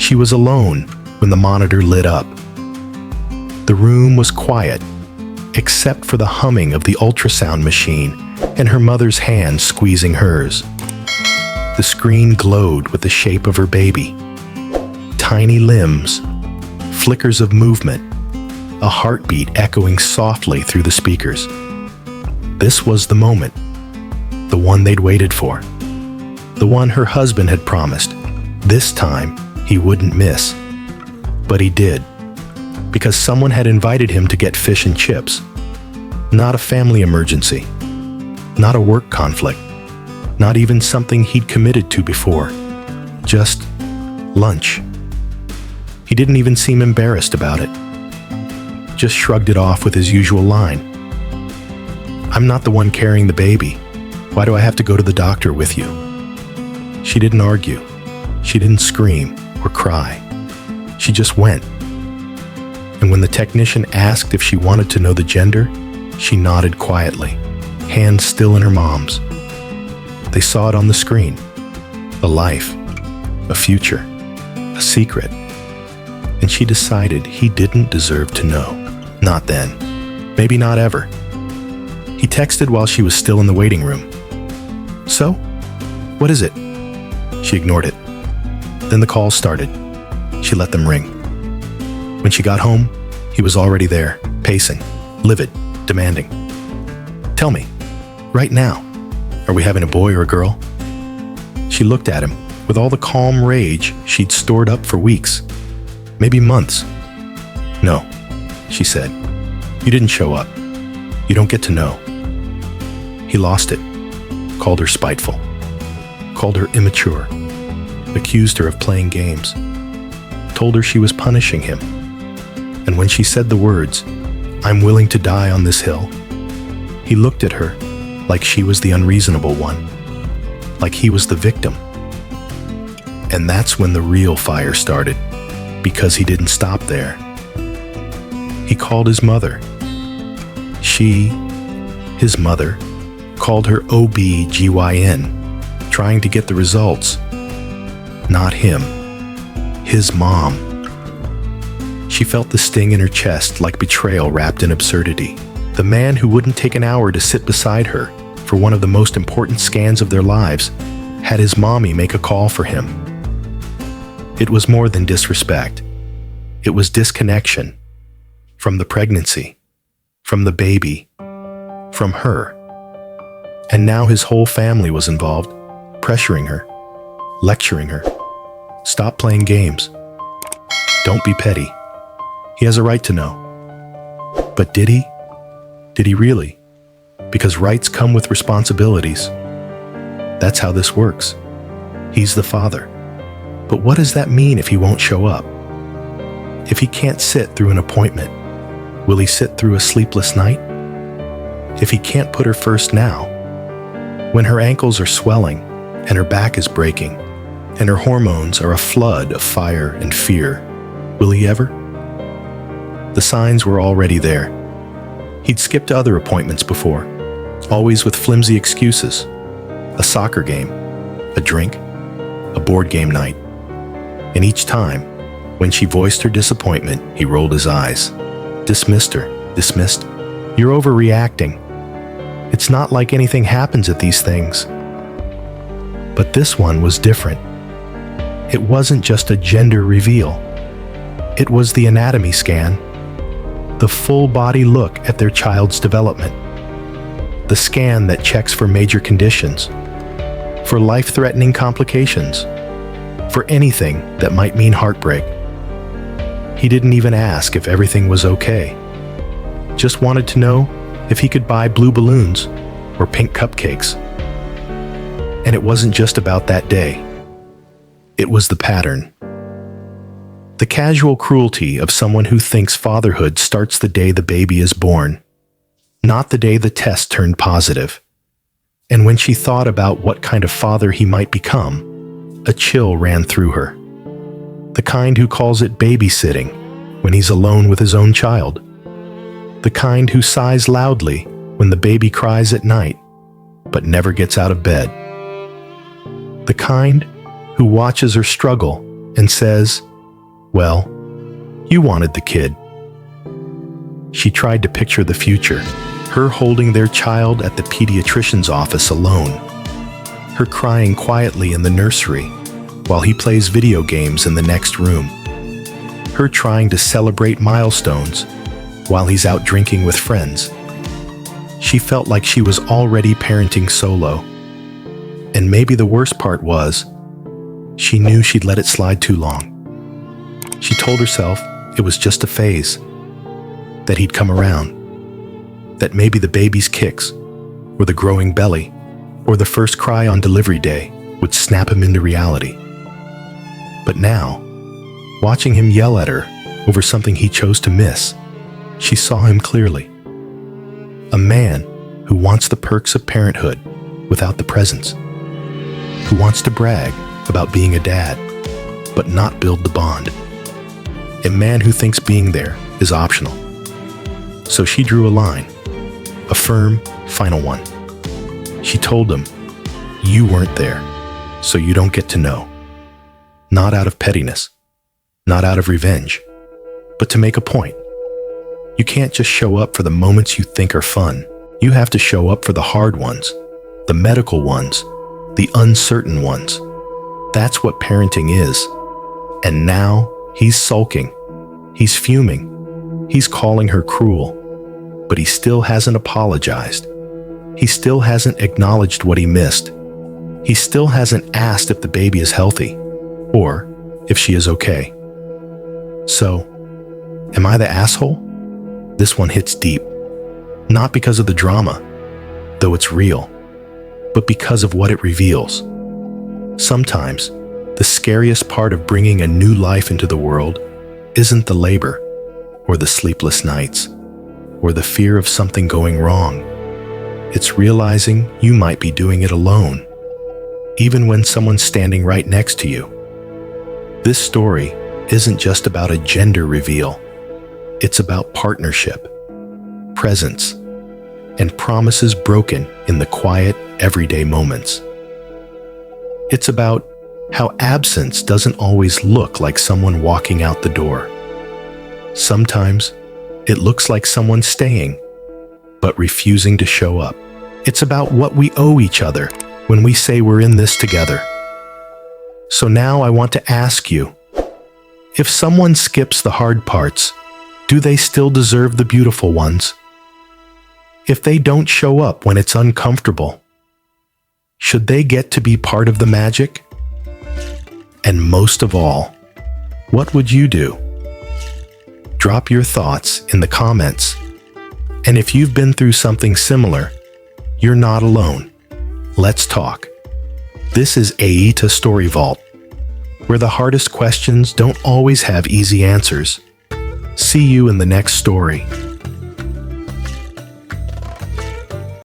She was alone when the monitor lit up. The room was quiet, except for the humming of the ultrasound machine and her mother's hand squeezing hers. The screen glowed with the shape of her baby. Tiny limbs, flickers of movement, a heartbeat echoing softly through the speakers. This was the moment, the one they'd waited for, the one her husband had promised. This time, he wouldn't miss. But he did, because someone had invited him to get fish and chips. Not a family emergency, not a work conflict, not even something he'd committed to before. Just lunch. He didn't even seem embarrassed about it. Just shrugged it off with his usual line. "I'm not the one carrying the baby. Why do I have to go to the doctor with you?" She didn't argue. She didn't scream or cry. She just went. And when the technician asked if she wanted to know the gender, she nodded quietly, hands still in her mom's. They saw it on the screen. A life, a future, a secret. And she decided he didn't deserve to know. Not then. Maybe not ever. He texted while she was still in the waiting room. "So? What is it?" She ignored it. Then the calls started. She let them ring. When she got home, he was already there, pacing, livid, demanding. "Tell me, right now, are we having a boy or a girl?" She looked at him with all the calm rage she'd stored up for weeks, maybe months. "No," she said. "You didn't show up. You don't get to know." He lost it, called her spiteful, called her immature, accused her of playing games, told her she was punishing him. And when she said the words, "I'm willing to die on this hill," he looked at her like she was the unreasonable one, like he was the victim. And that's when the real fire started, because he didn't stop there. He called his mother. She, his mother, called her OB-GYN, trying to get the results. Not him, his mom. She felt the sting in her chest like betrayal wrapped in absurdity. The man who wouldn't take an hour to sit beside her for one of the most important scans of their lives had his mommy make a call for him. It was more than disrespect. It was disconnection. From the pregnancy, from the baby, from her. And now his whole family was involved, pressuring her, lecturing her. "Stop playing games. Don't be petty. He has a right to know." But did he? Did he really? Because rights come with responsibilities. That's how this works. He's the father. But what does that mean if he won't show up? If he can't sit through an appointment, will he sit through a sleepless night? If he can't put her first now, when her ankles are swelling and her back is breaking and her hormones are a flood of fire and fear, will he ever? The signs were already there. He'd skipped other appointments before, always with flimsy excuses. A soccer game, a drink, a board game night. And each time, when she voiced her disappointment, he rolled his eyes. Dismissed her, dismissed. "You're overreacting. It's not like anything happens at these things." But this one was different. It wasn't just a gender reveal. It was the anatomy scan, the full body look at their child's development, the scan that checks for major conditions, for life-threatening complications, for anything that might mean heartbreak. He didn't even ask if everything was okay. Just wanted to know if he could buy blue balloons or pink cupcakes. And it wasn't just about that day. It was the pattern. The casual cruelty of someone who thinks fatherhood starts the day the baby is born, not the day the test turned positive. And when she thought about what kind of father he might become, a chill ran through her. The kind who calls it babysitting when he's alone with his own child. The kind who sighs loudly when the baby cries at night, but never gets out of bed. The kind who watches her struggle and says, Well, you wanted the kid. She tried to picture the future, her holding their child at the pediatrician's office alone, her crying quietly in the nursery while he plays video games in the next room, her trying to celebrate milestones while he's out drinking with friends. She felt like she was already parenting solo. And maybe the worst part was, she knew she'd let it slide too long. She told herself it was just a phase, that he'd come around, that maybe the baby's kicks, or the growing belly, or the first cry on delivery day would snap him into reality. But now, watching him yell at her over something he chose to miss, she saw him clearly. A man who wants the perks of parenthood without the presents, who wants to brag about being a dad, but not build the bond. A man who thinks being there is optional. So she drew a line, a firm, final one. She told him, you weren't there, so you don't get to know. Not out of pettiness, not out of revenge, but to make a point. You can't just show up for the moments you think are fun. You have to show up for the hard ones, the medical ones, the uncertain ones. That's what parenting is. And now he's sulking. He's fuming. He's calling her cruel. But he still hasn't apologized. He still hasn't acknowledged what he missed. He still hasn't asked if the baby is healthy or if she is okay. So, am I the asshole? This one hits deep. Not because of the drama, though it's real, but because of what it reveals. Sometimes, the scariest part of bringing a new life into the world isn't the labor, or the sleepless nights, or the fear of something going wrong. It's realizing you might be doing it alone, even when someone's standing right next to you. This story isn't just about a gender reveal. It's about partnership, presence, and promises broken in the quiet, everyday moments. It's about how absence doesn't always look like someone walking out the door. Sometimes, it looks like someone staying, but refusing to show up. It's about what we owe each other when we say we're in this together. So now I want to ask you, if someone skips the hard parts, do they still deserve the beautiful ones? If they don't show up when it's uncomfortable, should they get to be part of the magic? And most of all, what would you do? Drop your thoughts in the comments. And if you've been through something similar, you're not alone. Let's talk. This is AITA Story Vault, where the hardest questions don't always have easy answers. See you in the next story.